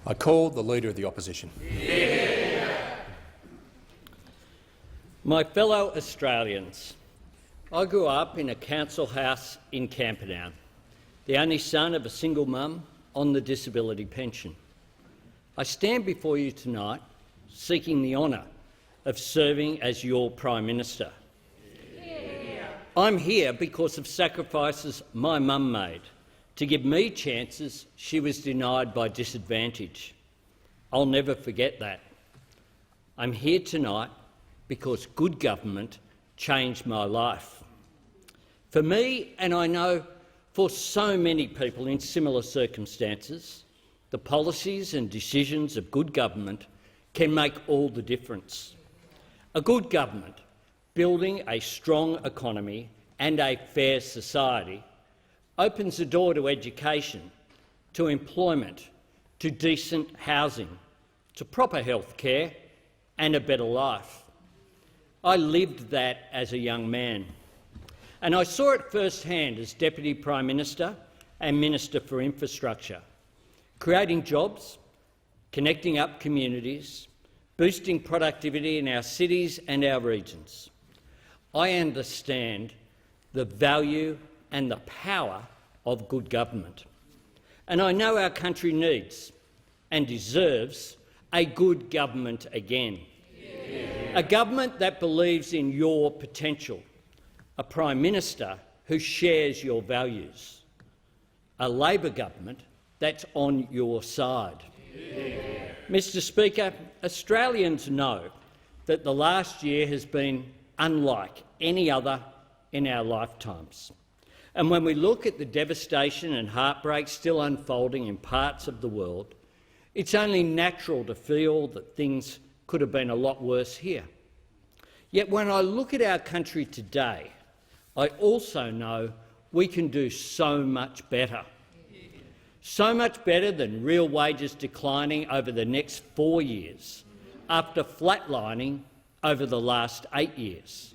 I call the Leader of the Opposition. My fellow Australians, I grew up in a council house in Camperdown, the only son of a single mum on the disability pension. I stand before you tonight seeking the honour of serving as your Prime Minister. I'm here because of sacrifices my mum made to give me chances she was denied by disadvantage. I'll never forget that. I'm here tonight because good government changed my life. For me, and I know for so many people in similar circumstances, the policies and decisions of good government can make all the difference. A good government, building a strong economy and a fair society, opens the door to education, to employment, to decent housing, to proper health care and a better life. I lived that as a young man, and I saw it firsthand as Deputy Prime Minister and Minister for Infrastructure, creating jobs, connecting up communities, boosting productivity in our cities and our regions. I understand the value and the power of good government. And I know our country needs and deserves a good government again. A government that believes in your potential, a Prime Minister who shares your values, a Labor government that's on your side. Mr Speaker, Australians know that the last year has been unlike any other in our lifetimes. And when we look at the devastation and heartbreak still unfolding in parts of the world, it's only natural to feel that things could have been a lot worse here. Yet when I look at our country today, I also know we can do so much better. So much better than real wages declining over the next 4 years, after flatlining over the last 8 years.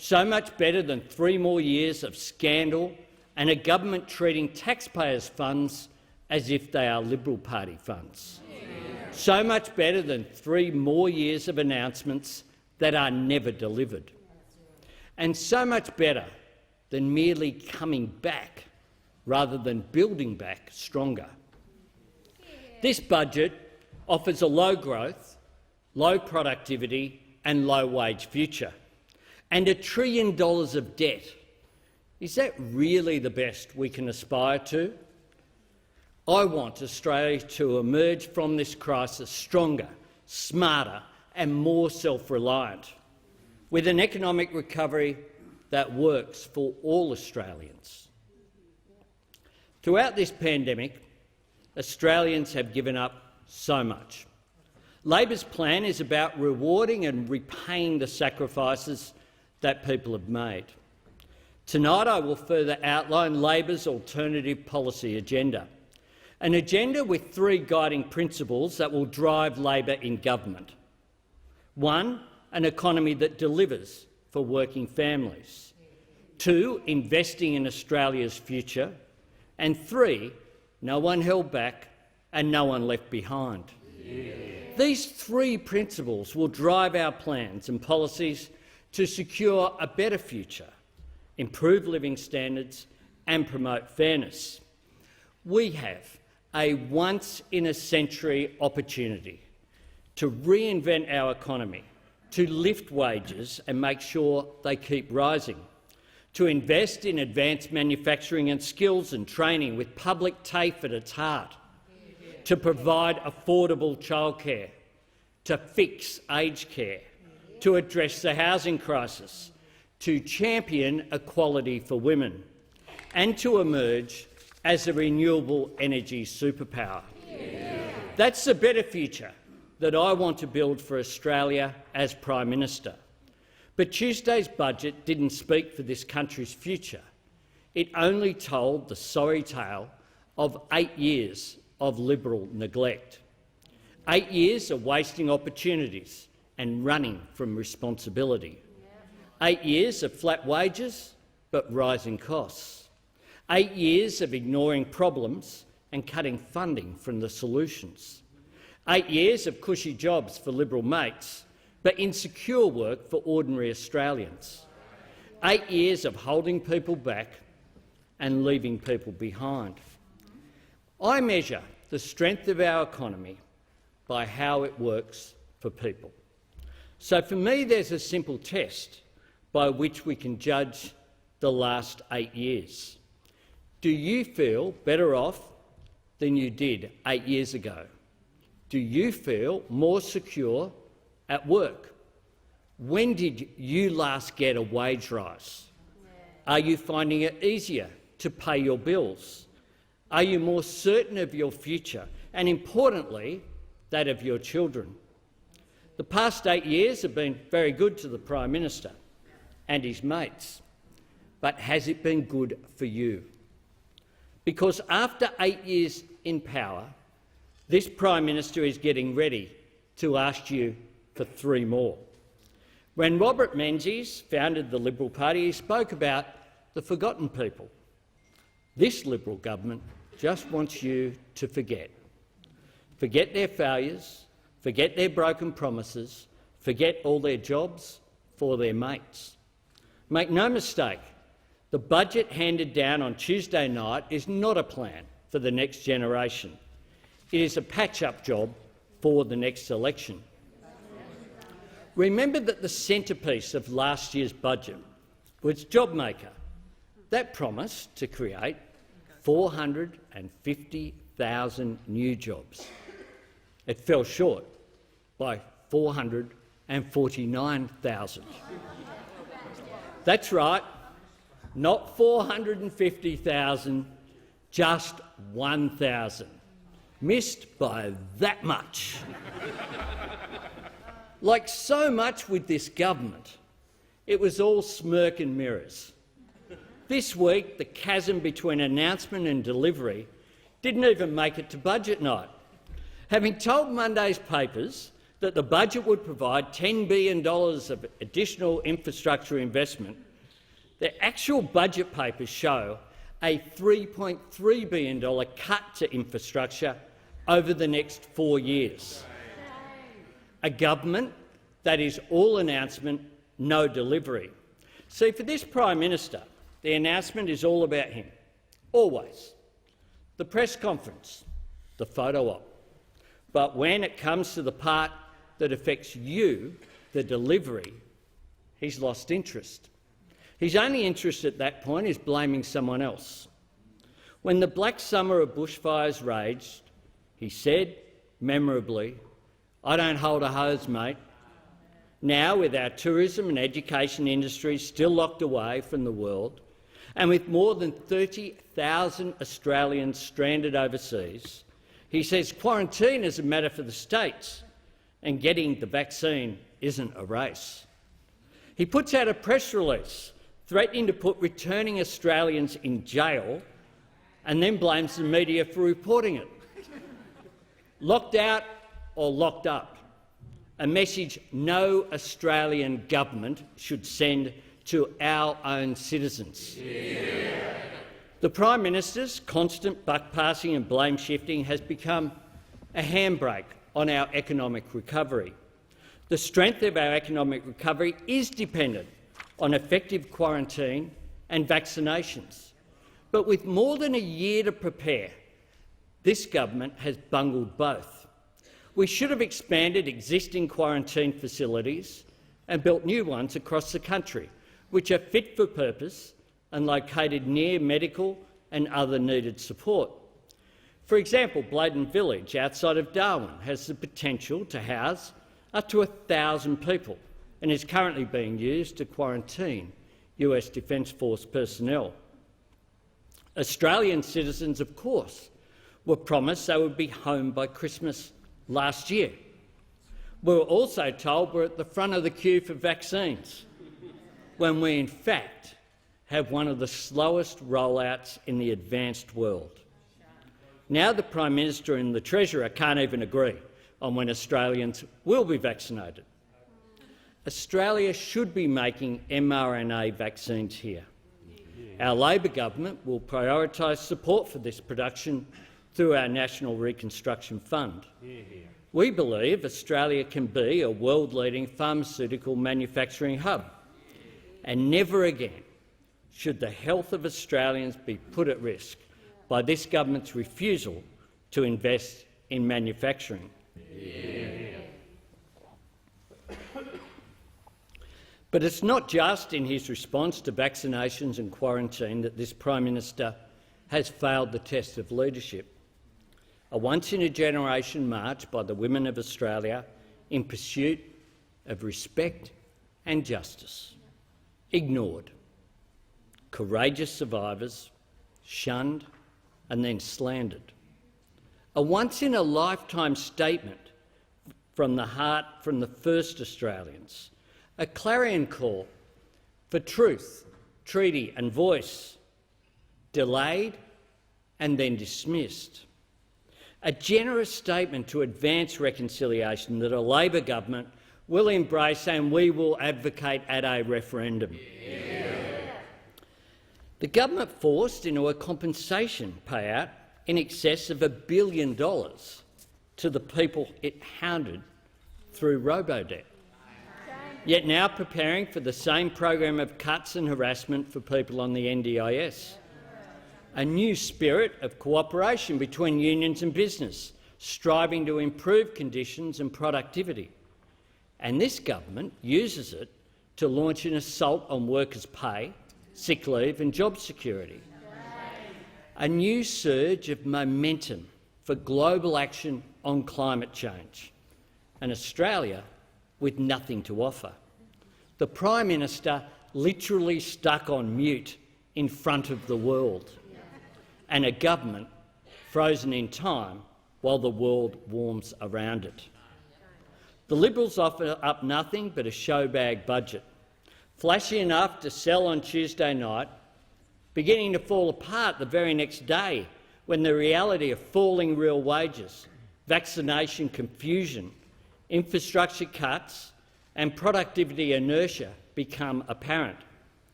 So much better than 3 more years of scandal and a government treating taxpayers' funds as if they are Liberal Party funds. So much better than 3 more years of announcements that are never delivered. And so much better than merely coming back rather than building back stronger. This budget offers a low-growth, low-productivity and low-wage future, and $1 trillion of debt. Is that really the best we can aspire to? I want Australia to emerge from this crisis stronger, smarter and more self-reliant, with an economic recovery that works for all Australians. Throughout this pandemic, Australians have given up so much. Labor's plan is about rewarding and repaying the sacrifices that people have made. Tonight I will further outline Labor's alternative policy agenda, an agenda with 3 guiding principles that will drive Labor in government. 1, an economy that delivers for working families. 2, investing in Australia's future. And 3, no one held back and no one left behind. These 3 principles will drive our plans and policies to secure a better future, improve living standards and promote fairness. We have a once-in-a-century opportunity to reinvent our economy, to lift wages and make sure they keep rising, to invest in advanced manufacturing and skills and training with public TAFE at its heart, to provide affordable childcare, to fix aged care, to address the housing crisis, to champion equality for women, and to emerge as a renewable energy superpower. That's the better future that I want to build for Australia as Prime Minister. But Tuesday's budget didn't speak for this country's future. It only told the sorry tale of 8 years of Liberal neglect, 8 years of wasting opportunities and running from responsibility, 8 years of flat wages but rising costs, 8 years of ignoring problems and cutting funding from the solutions, 8 years of cushy jobs for Liberal mates, but insecure work for ordinary Australians. 8 years of holding people back and leaving people behind. I measure the strength of our economy by how it works for people. So for me, there's a simple test by which we can judge the last 8 years. Do you feel better off than you did 8 years ago? Do you feel more secure at work? When did you last get a wage rise? Are you finding it easier to pay your bills? Are you more certain of your future and, importantly, that of your children? The past 8 years have been very good to the Prime Minister and his mates, but has it been good for you? Because after 8 years in power, this Prime Minister is getting ready to ask you for 3 more. When Robert Menzies founded the Liberal Party, he spoke about the forgotten people. This Liberal government just wants you to forget. Forget their failures, forget their broken promises, forget all their jobs for their mates. Make no mistake, the budget handed down on Tuesday night is not a plan for the next generation. It is a patch-up job for the next election. Remember that the centrepiece of last year's budget was JobMaker. That promised to create 450,000 new jobs. It fell short by 449,000. That's right, not 450,000, just 1,000. Missed by that much. Like so much with this government, it was all smirk and mirrors. This week, the chasm between announcement and delivery didn't even make it to budget night. Having told Monday's papers that the budget would provide $10 billion of additional infrastructure investment, the actual budget papers show a $3.3 billion cut to infrastructure over the next 4 years. A government that is all announcement, no delivery. See, for this Prime Minister, the announcement is all about him, always. The press conference, the photo op. But when it comes to the part that affects you, the delivery, he's lost interest. His only interest at that point is blaming someone else. When the black summer of bushfires raged, he said, memorably, "I don't hold a hose, mate." Now, with our tourism and education industries still locked away from the world, and with more than 30,000 Australians stranded overseas, he says quarantine is a matter for the states and getting the vaccine isn't a race. He puts out a press release threatening to put returning Australians in jail and then blames the media for reporting it. Locked out or locked up? A message no Australian government should send to our own citizens. Yeah. The Prime Minister's constant buck-passing and blame-shifting has become a handbrake on our economic recovery. The strength of our economic recovery is dependent on effective quarantine and vaccinations. But with more than a year to prepare, this government has bungled both. We should have expanded existing quarantine facilities and built new ones across the country, which are fit for purpose and located near medical and other needed support. For example, Bladen Village outside of Darwin has the potential to house up to 1,000 people and is currently being used to quarantine US Defence Force personnel. Australian citizens, of course, were promised they would be home by Christmas last year. We were also told we're at the front of the queue for vaccines, when we in fact have one of the slowest rollouts in the advanced world. Now the Prime Minister and the Treasurer can't even agree on when Australians will be vaccinated. Australia should be making mRNA vaccines here. Our Labor government will prioritise support for this production through our National Reconstruction Fund. We believe Australia can be a world-leading pharmaceutical manufacturing hub, and never again should the health of Australians be put at risk by this government's refusal to invest in manufacturing. But it's not just in his response to vaccinations and quarantine that this Prime Minister has failed the test of leadership. A once-in-a-generation march by the women of Australia in pursuit of respect and justice. Ignored. Courageous survivors, shunned and then slandered. A once-in-a-lifetime statement from the heart from the first Australians. A clarion call for truth, treaty and voice. Delayed and then dismissed. A generous statement to advance reconciliation that a Labor government will embrace and we will advocate at a referendum. The government forced into a compensation payout in excess of $1 billion to the people it hounded through robo-debt. Yet now preparing for the same program of cuts and harassment for people on the NDIS. A new spirit of cooperation between unions and business, striving to improve conditions and productivity. And this government uses it to launch an assault on workers' pay, sick leave and job security. A new surge of momentum for global action on climate change. And Australia with nothing to offer. The Prime Minister literally stuck on mute in front of the world, and a government frozen in time while the world warms around it. The Liberals offer up nothing but a showbag budget, flashy enough to sell on Tuesday night, beginning to fall apart the very next day when the reality of falling real wages, vaccination confusion, infrastructure cuts and productivity inertia become apparent.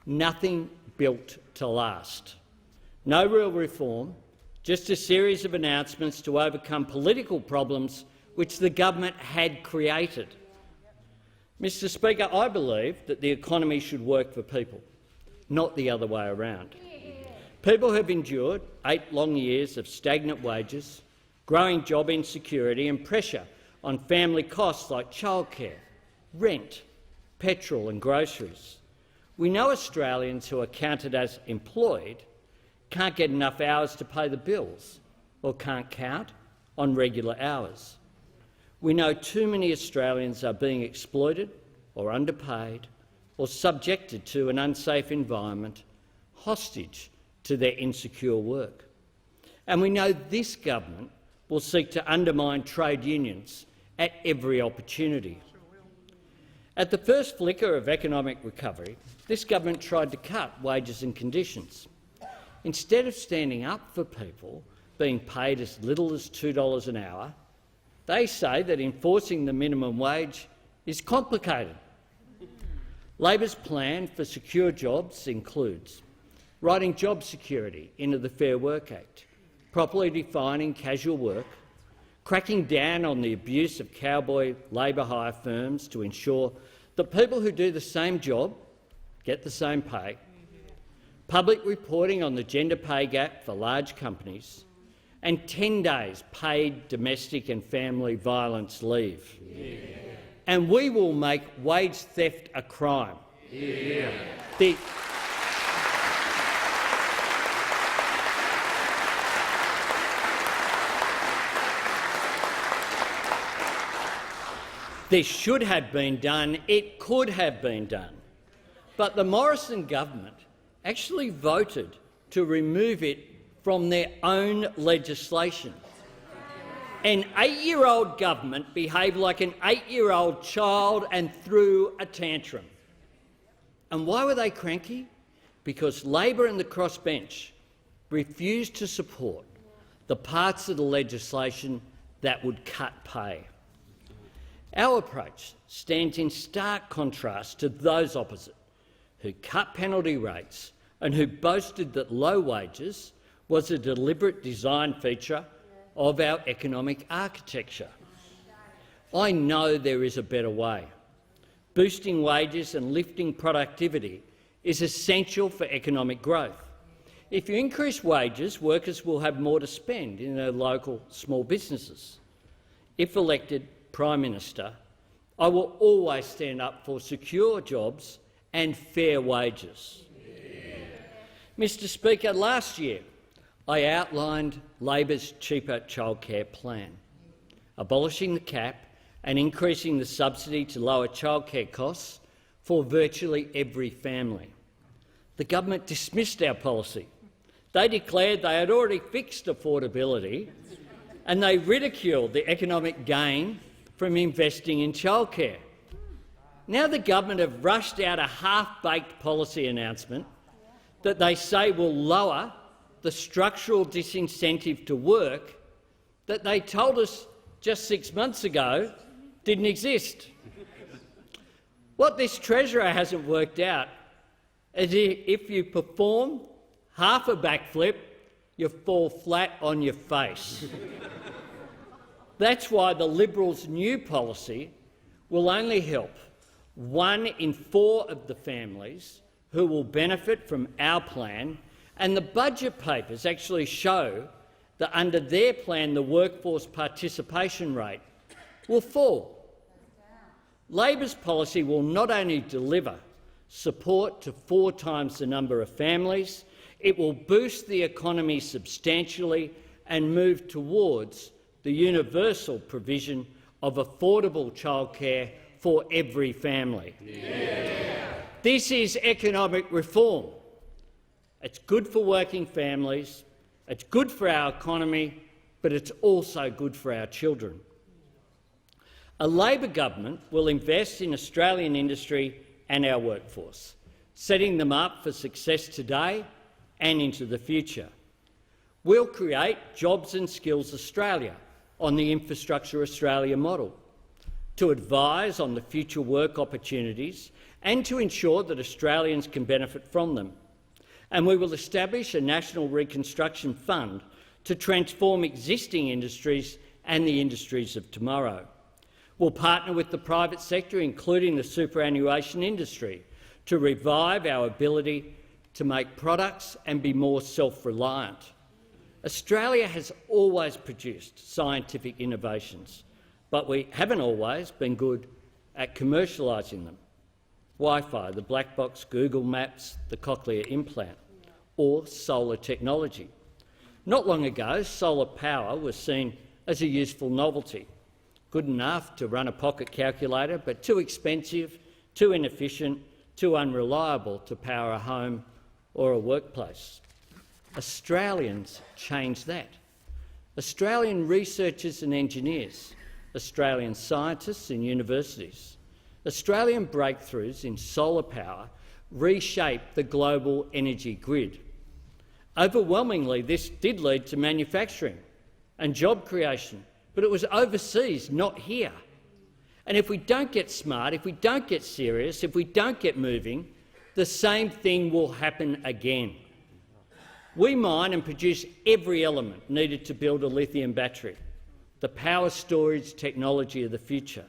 Nothing built to last. No real reform, just a series of announcements to overcome political problems which the government had created. Mr Speaker, I believe that the economy should work for people, not the other way around. People have endured 8 long years of stagnant wages, growing job insecurity and pressure on family costs like childcare, rent, petrol and groceries. We know Australians who are counted as employed can't get enough hours to pay the bills or can't count on regular hours. We know too many Australians are being exploited or underpaid or subjected to an unsafe environment, hostage to their insecure work. And we know this government will seek to undermine trade unions at every opportunity. At the first flicker of economic recovery, this government tried to cut wages and conditions. Instead of standing up for people being paid as little as $2 an hour, they say that enforcing the minimum wage is complicated. Labor's plan for secure jobs includes writing job security into the Fair Work Act, properly defining casual work, cracking down on the abuse of cowboy labour hire firms to ensure that people who do the same job get the same pay, public reporting on the gender pay gap for large companies, and 10 days paid domestic and family violence leave. Yeah. And we will make wage theft a crime. Yeah. This should have been done, it could have been done, but the Morrison government actually voted to remove it from their own legislation. An 8-year-old government behaved like an 8-year-old child and threw a tantrum. And why were they cranky? Because Labor and the crossbench refused to support the parts of the legislation that would cut pay. Our approach stands in stark contrast to those opposite, who cut penalty rates and who boasted that low wages was a deliberate design feature of our economic architecture. I know there is a better way. Boosting wages and lifting productivity is essential for economic growth. If you increase wages, workers will have more to spend in their local small businesses. If elected Prime Minister, I will always stand up for secure jobs and fair wages. Mr Speaker, last year I outlined Labor's cheaper childcare plan, abolishing the cap and increasing the subsidy to lower childcare costs for virtually every family. The government dismissed our policy. They declared they had already fixed affordability and they ridiculed the economic gain from investing in childcare. Now the government have rushed out a half-baked policy announcement that they say will lower the structural disincentive to work that they told us just 6 months ago didn't exist. What this Treasurer hasn't worked out is if you perform half a backflip, you fall flat on your face. That's why the Liberals' new policy will only help 1 in 4 of the families who will benefit from our plan, and the budget papers actually show that under their plan the workforce participation rate will fall. Labor's policy will not only deliver support to 4 times the number of families, it will boost the economy substantially and move towards the universal provision of affordable childcare for every family. Yeah. This is economic reform. It's good for working families, it's good for our economy, but it's also good for our children. A Labor government will invest in Australian industry and our workforce, setting them up for success today and into the future. We'll create Jobs and Skills Australia on the Infrastructure Australia model, to advise on the future work opportunities and to ensure that Australians can benefit from them. And we will establish a National Reconstruction Fund to transform existing industries and the industries of tomorrow. We'll partner with the private sector, including the superannuation industry, to revive our ability to make products and be more self-reliant. Australia has always produced scientific innovations, but we haven't always been good at commercialising them. Wi-Fi, the black box, Google Maps, the cochlear implant, or solar technology. Not long ago, solar power was seen as a useful novelty, good enough to run a pocket calculator, but too expensive, too inefficient, too unreliable to power a home or a workplace. Australians changed that. Australian researchers and engineers, Australian scientists and universities, Australian breakthroughs in solar power reshaped the global energy grid. Overwhelmingly, this did lead to manufacturing and job creation, but it was overseas, not here. And if we don't get smart, if we don't get serious, if we don't get moving, the same thing will happen again. We mine and produce every element needed to build a lithium battery, the power storage technology of the future.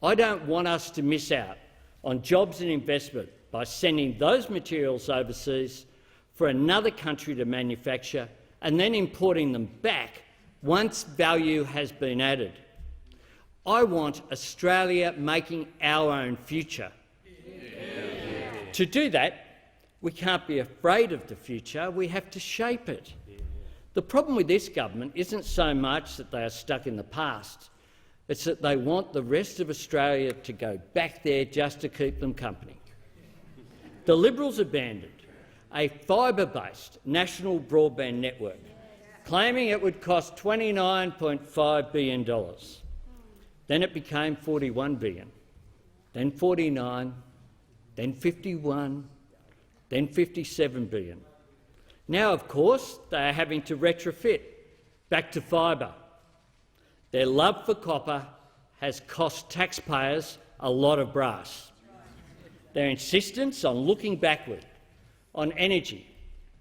I don't want us to miss out on jobs and investment by sending those materials overseas for another country to manufacture and then importing them back once value has been added. I want Australia making our own future. Yeah. To do that, we can't be afraid of the future, we have to shape it. The problem with this government isn't so much that they are stuck in the past, it's that they want the rest of Australia to go back there just to keep them company. The Liberals abandoned a fibre-based national broadband network, claiming it would cost $29.5 billion. Then it became $41 billion, then $49, then $51, then $57 billion. Now, of course, they are having to retrofit back to fibre. Their love for copper has cost taxpayers a lot of brass. Their insistence on looking backward on energy,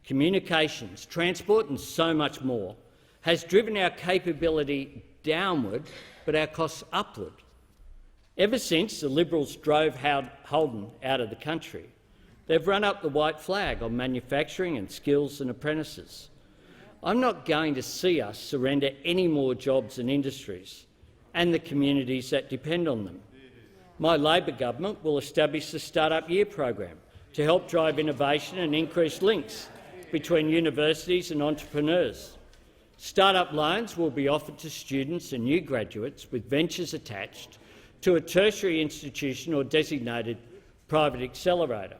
communications, transport and so much more has driven our capability downward, but our costs upward. Ever since the Liberals drove Holden out of the country, they've run up the white flag on manufacturing and skills and apprentices. I'm not going to see us surrender any more jobs and industries and the communities that depend on them. My Labor government will establish the Startup Year program to help drive innovation and increase links between universities and entrepreneurs. Startup loans will be offered to students and new graduates with ventures attached to a tertiary institution or designated private accelerator.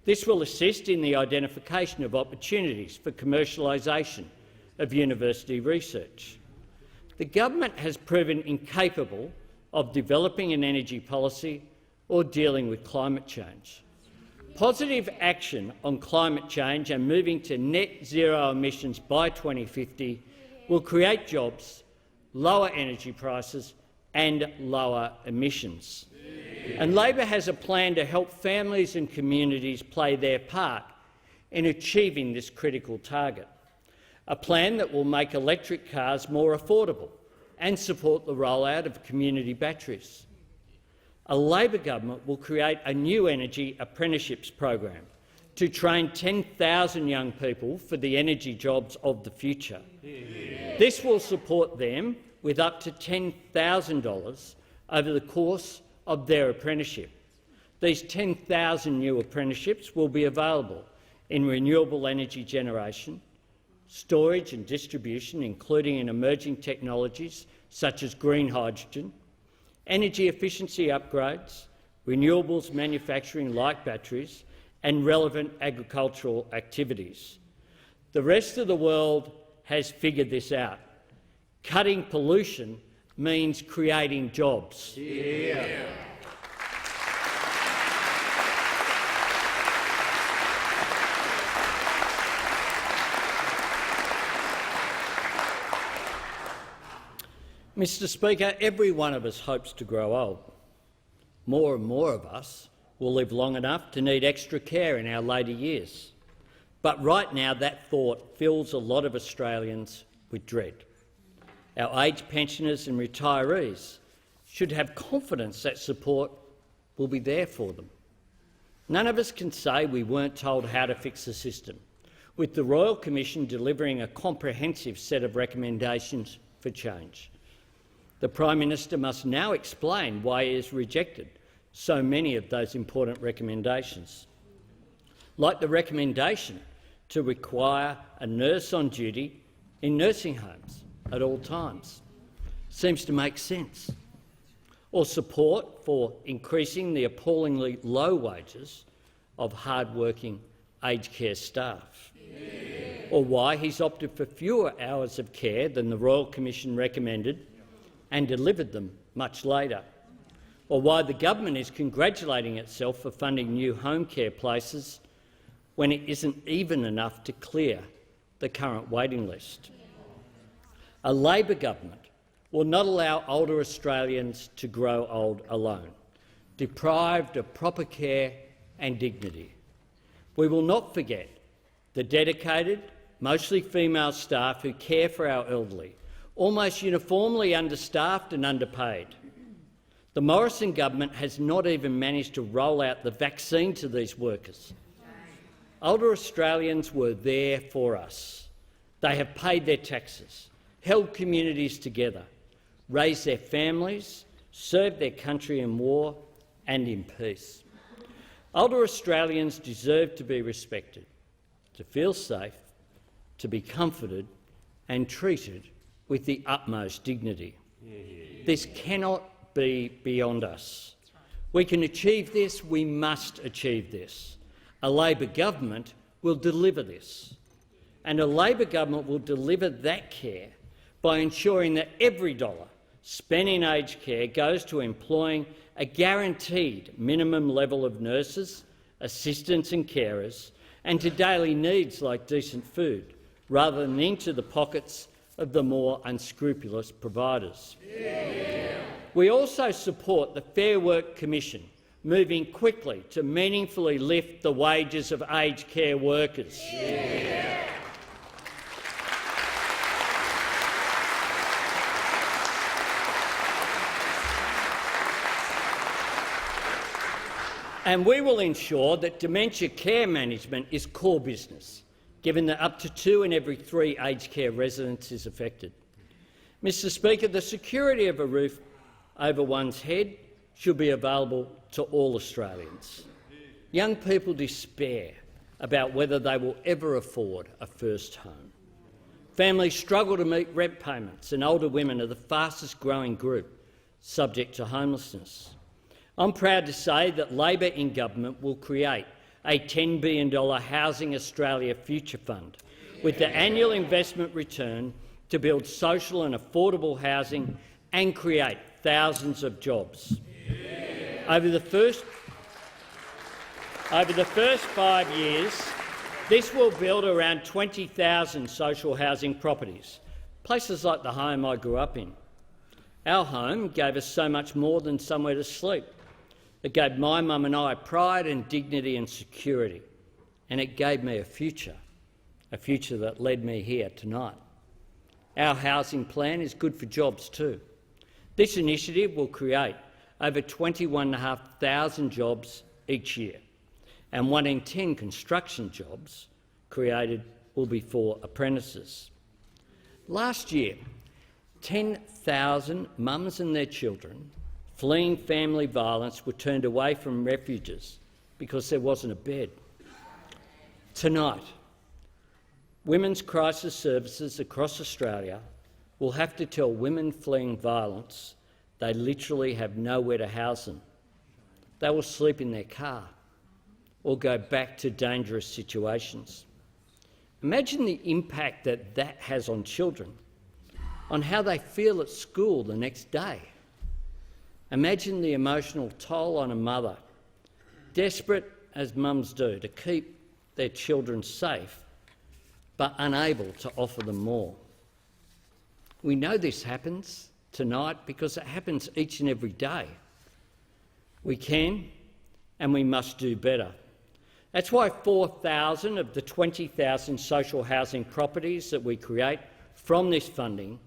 This will assist in the identification of opportunities for commercialisation of university research. The government has proven incapable of developing an energy policy or dealing with climate change. Positive action on climate change and moving to net zero emissions by 2050 will create jobs, lower energy prices and lower emissions. And Labor has a plan to help families and communities play their part in achieving this critical target, a plan that will make electric cars more affordable and support the rollout of community batteries. A Labor government will create a new Energy Apprenticeships program to train 10,000 young people for the energy jobs of the future. This will support them with up to $10,000 over the course of their apprenticeship. These 10,000 new apprenticeships will be available in renewable energy generation, storage and distribution, including in emerging technologies such as green hydrogen, energy efficiency upgrades, renewables manufacturing like batteries, and relevant agricultural activities. The rest of the world has figured this out. Cutting pollution means creating jobs. Yeah. Mr. Speaker, every one of us hopes to grow old. More and more of us will live long enough to need extra care in our later years. But right now that thought fills a lot of Australians with dread. Our aged pensioners and retirees should have confidence that support will be there for them. None of us can say we weren't told how to fix the system, with the Royal Commission delivering a comprehensive set of recommendations for change. The Prime Minister must now explain why he has rejected so many of those important recommendations, like the recommendation to require a nurse on duty in nursing homes at all times. Seems to make sense. Or support for increasing the appallingly low wages of hard-working aged care staff. Yeah. Or why he's opted for fewer hours of care than the Royal Commission recommended and delivered them much later. Or why the government is congratulating itself for funding new home care places when it isn't even enough to clear the current waiting list. A Labor government will not allow older Australians to grow old alone, deprived of proper care and dignity. We will not forget the dedicated, mostly female staff who care for our elderly, almost uniformly understaffed and underpaid. The Morrison government has not even managed to roll out the vaccine to these workers. Older Australians were there for us. They have paid their taxes, held communities together, raised their families, served their country in war and in peace. Older Australians deserve to be respected, to feel safe, to be comforted and treated with the utmost dignity. This cannot be beyond us. We can achieve this, we must achieve this. A Labor government will deliver this, and a Labor government will deliver that care by ensuring that every dollar spent in aged care goes to employing a guaranteed minimum level of nurses, assistants and carers, and to daily needs like decent food, rather than into the pockets of the more unscrupulous providers. Yeah. We also support the Fair Work Commission moving quickly to meaningfully lift the wages of aged care workers. Yeah. And we will ensure that dementia care management is core business, given that up to 2 in every 3 aged care residents is affected. Mr Speaker, the security of a roof over one's head should be available to all Australians. Young people despair about whether they will ever afford a first home. Families struggle to meet rent payments, and older women are the fastest growing group subject to homelessness. I'm proud to say that Labor in government will create a $10 billion Housing Australia Future Fund, with the annual investment return to build social and affordable housing and create thousands of jobs. Over the first 5 years, this will build around 20,000 social housing properties, places like the home I grew up in. Our home gave us so much more than somewhere to sleep. It gave my mum and I pride and dignity and security, and it gave me a future that led me here tonight. Our housing plan is good for jobs too. This initiative will create over 21,500 jobs each year, and 1 in 10 construction jobs created will be for apprentices. Last year, 10,000 mums and their children fleeing family violence were turned away from refuges because there wasn't a bed. Tonight, women's crisis services across Australia will have to tell women fleeing violence they literally have nowhere to house them. They will sleep in their car or go back to dangerous situations. Imagine the impact that has on children, on how they feel at school the next day. Imagine the emotional toll on a mother, desperate as mums do to keep their children safe, but unable to offer them more. We know this happens tonight because it happens each and every day. We can and we must do better. That's why 4,000 of the 20,000 social housing properties that we create from this funding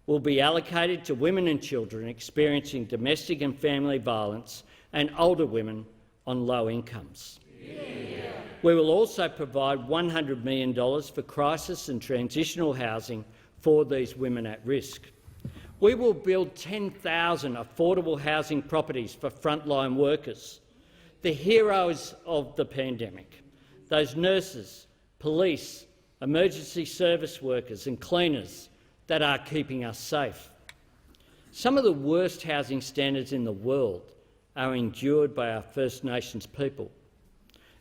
will be allocated to women and children experiencing domestic and family violence and older women on low incomes. Yeah. We will also provide $100 million for crisis and transitional housing for these women at risk. We will build 10,000 affordable housing properties for frontline workers, the heroes of the pandemic, those nurses, police, emergency service workers and cleaners that are keeping us safe. Some of the worst housing standards in the world are endured by our First Nations people.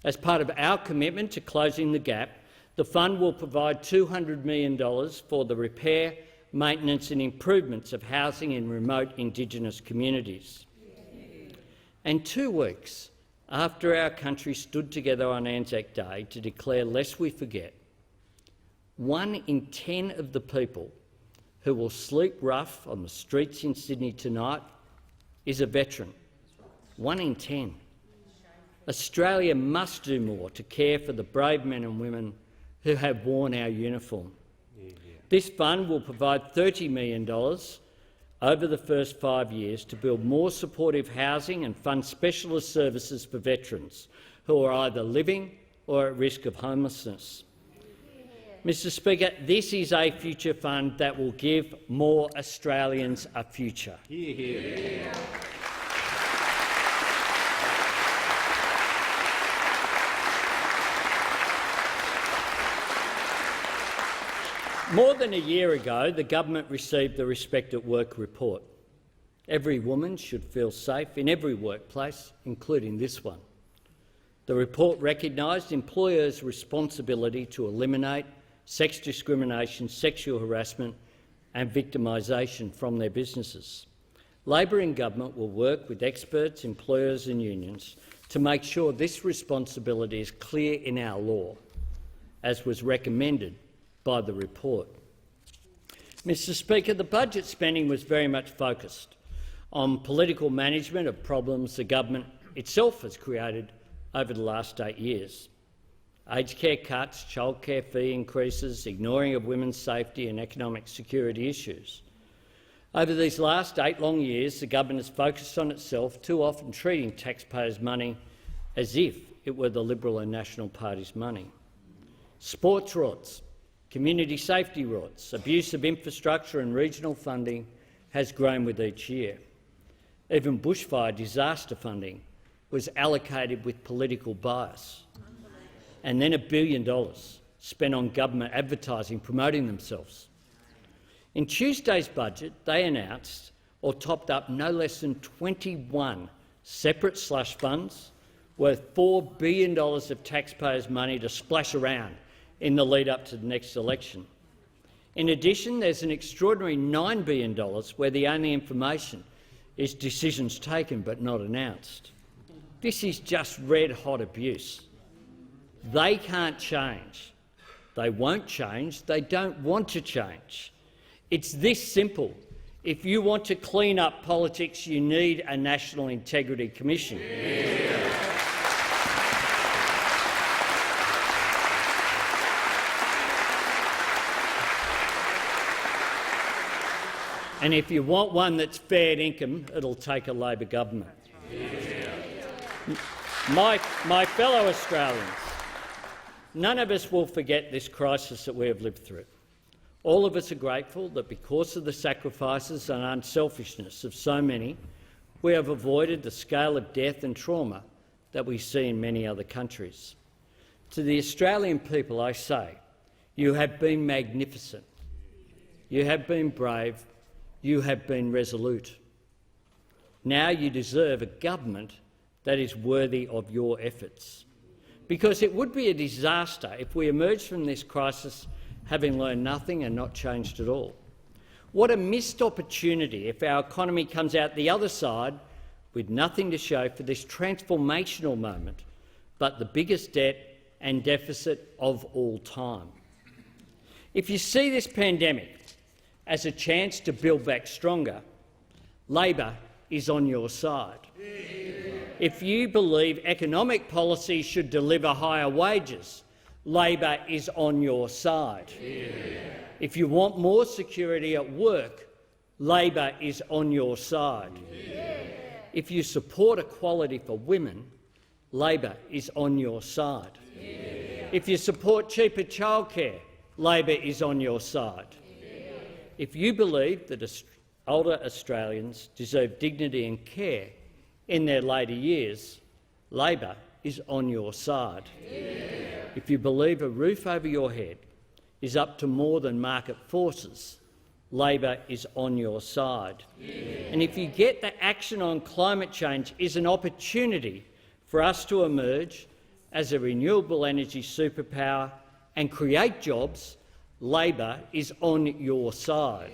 As part of our commitment to closing the gap, the fund will provide $200 million for the repair, maintenance and improvements of housing in remote Indigenous communities. And 2 weeks after our country stood together on Anzac Day to declare Lest We Forget, 1 in 10 of the people who will sleep rough on the streets in Sydney tonight is a veteran. 1 in 10. Australia must do more to care for the brave men and women who have worn our uniform. This fund will provide $30 million over the first 5 years to build more supportive housing and fund specialist services for veterans who are either living or at risk of homelessness. Mr Speaker, this is a future fund that will give more Australians a future. Hear, hear. More than a year ago, the government received the Respect at Work report. Every woman should feel safe in every workplace, including this one. The report recognised employers' responsibility to eliminate sex discrimination, sexual harassment and victimisation from their businesses. Labor in government will work with experts, employers and unions to make sure this responsibility is clear in our law, as was recommended by the report. Mr Speaker, the budget spending was very much focused on political management of problems the government itself has created over the last 8 years. Aged care cuts, childcare fee increases, ignoring of women's safety and economic security issues. Over these last 8 long years, the government has focused on itself, too often treating taxpayers' money as if it were the Liberal and National Party's money. Sports rorts, community safety rorts, abuse of infrastructure and regional funding has grown with each year. Even bushfire disaster funding was allocated with political bias. And then $1 billion spent on government advertising promoting themselves. In Tuesday's budget, they announced or topped up no less than 21 separate slush funds worth $4 billion of taxpayers' money to splash around in the lead-up to the next election. In addition, there's an extraordinary $9 billion where the only information is decisions taken but not announced. This is just red-hot abuse. They can't change. They won't change. They don't want to change. It's this simple. If you want to clean up politics, you need a National Integrity Commission. And if you want one that's fair income, it'll take a Labor government. My fellow Australians, none of us will forget this crisis that we have lived through. All of us are grateful that because of the sacrifices and unselfishness of so many, we have avoided the scale of death and trauma that we see in many other countries. To the Australian people, I say, you have been magnificent. You have been brave. You have been resolute. Now you deserve a government that is worthy of your efforts. Because it would be a disaster if we emerge from this crisis having learned nothing and not changed at all. What a missed opportunity if our economy comes out the other side with nothing to show for this transformational moment, but the biggest debt and deficit of all time. If you see this pandemic as a chance to build back stronger, Labor is on your side. If you believe economic policy should deliver higher wages, Labor is on your side. If you want more security at work, Labor is on your side. If you support equality for women, Labor is on your side. If you support cheaper childcare, Labor is on your side. If you believe that older Australians deserve dignity and care in their later years, Labor is on your side. If you believe a roof over your head is up to more than market forces, Labor is on your side. And if you get that action on climate change is an opportunity for us to emerge as a renewable energy superpower and create jobs, Labor is on your side.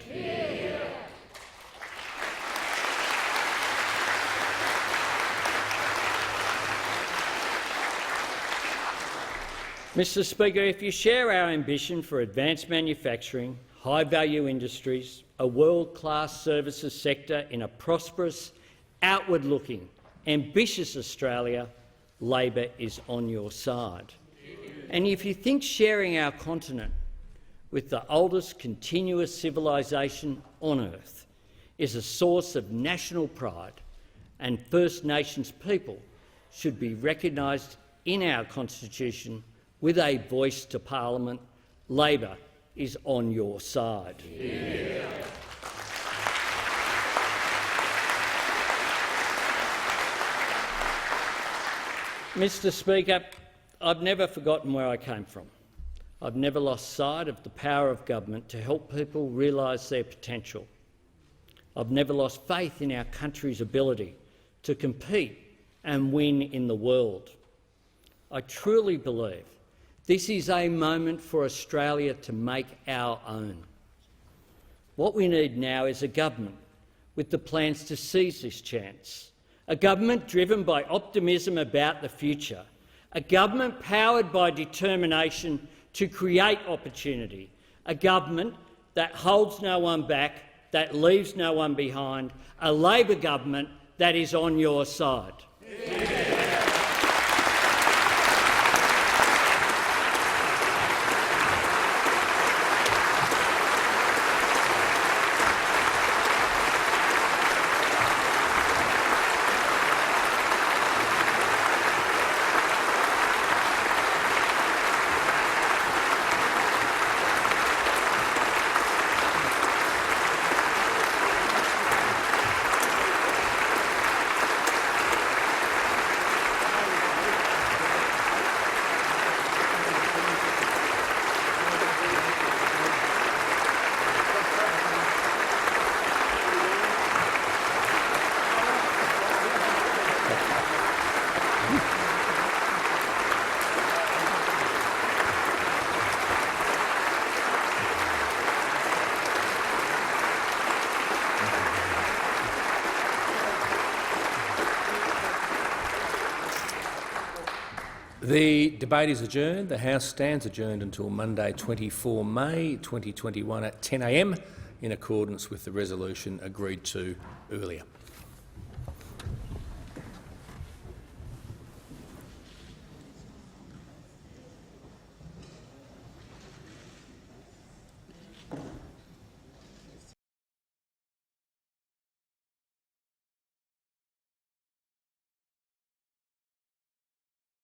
Mr Speaker, if you share our ambition for advanced manufacturing, high-value industries, a world-class services sector in a prosperous, outward-looking, ambitious Australia, Labor is on your side. And if you think sharing our continent with the oldest continuous civilisation on earth is a source of national pride and First Nations people should be recognised in our Constitution with a voice to Parliament, Labor is on your side. Mr Speaker, I've never forgotten where I came from. I've never lost sight of the power of government to help people realise their potential. I've never lost faith in our country's ability to compete and win in the world. I truly believe this is a moment for Australia to make our own. What we need now is a government with the plans to seize this chance, a government driven by optimism about the future, a government powered by determination to create opportunity, a government that holds no one back, that leaves no one behind, a Labor government that is on your side. The debate is adjourned. The House stands adjourned until Monday 24 May 2021 at 10 a.m. in accordance with the resolution agreed to earlier.